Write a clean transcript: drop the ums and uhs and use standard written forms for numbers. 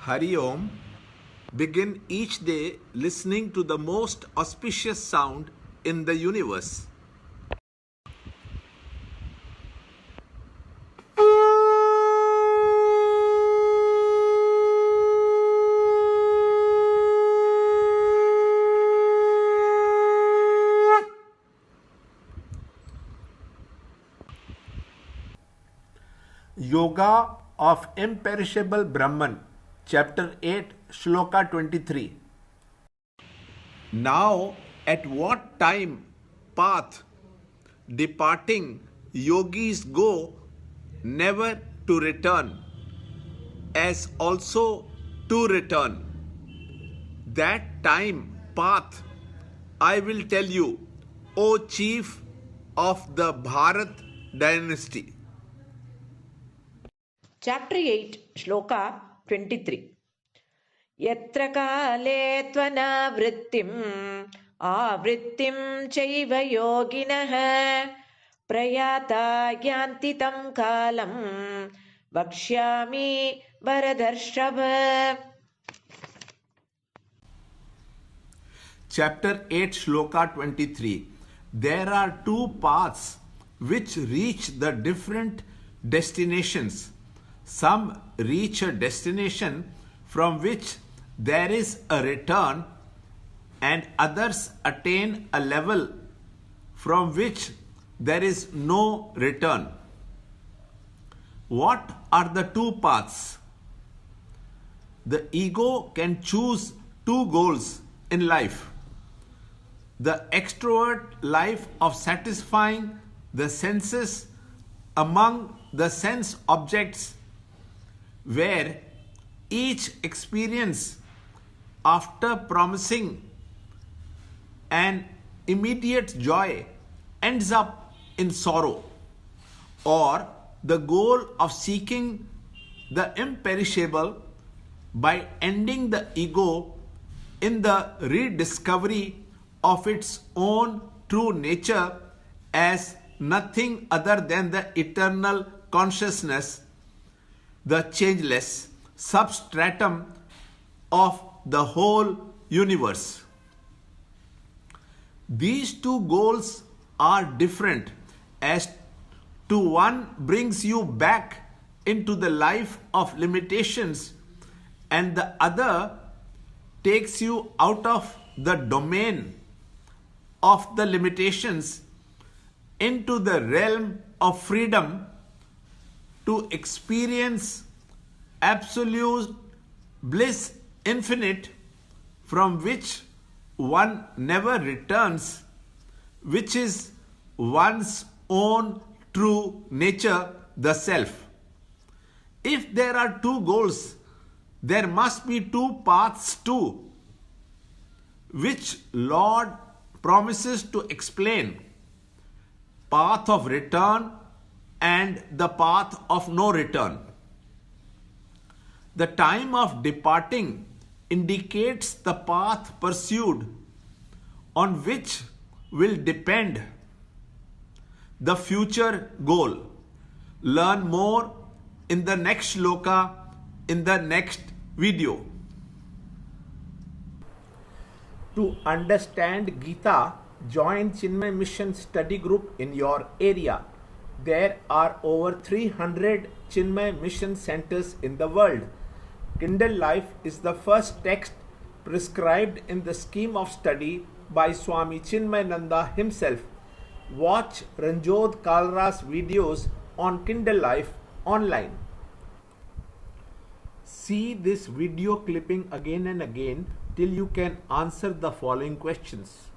Hari Om. Begin each day listening to the most auspicious sound in the universe. Yoga of Imperishable Brahman, Chapter 8, Shloka 23. Now, at what time, path, departing, yogis go, never to return, as also to return. That time, path, I will tell you, O chief of the Bharat dynasty. Chapter 8, Shloka 23. Yatra kale tvanavrittim avrittim chaiva yoginaha prayata yanti tam kalam vakshyami varadarshava. Chapter 8, Shloka 23. There are two paths which reach the different destinations. Some reach a destination from which there is a return, and others attain a level from which there is no return. What are the two paths? The ego can choose two goals in life: the extrovert life of satisfying the senses among the sense objects, where each experience, after promising an immediate joy, ends up in sorrow, or the goal of seeking the imperishable by ending the ego in the rediscovery of its own true nature as nothing other than the eternal consciousness, the changeless substratum of the whole universe. These two goals are different, as to one brings you back into the life of limitations, and the other takes you out of the domain of the limitations into the realm of freedom to experience absolute bliss infinite, from which one never returns, which is one's own true nature, the self. If there are two goals, there must be two paths too, which Lord promises to explain: path of return and the path of no return. The time of departing indicates the path pursued, on which will depend the future goal. Learn more in the next shloka in the next video. To understand Gita, join Chinmaya Mission study group in your area. There are over 300 Chinmaya Mission centers in the world. Kindle Life is the first text prescribed in the scheme of study by Swami Chinmayananda himself. Watch Ranjod Kalra's videos on Kindle Life online. See this video clipping again and again till you can answer the following questions.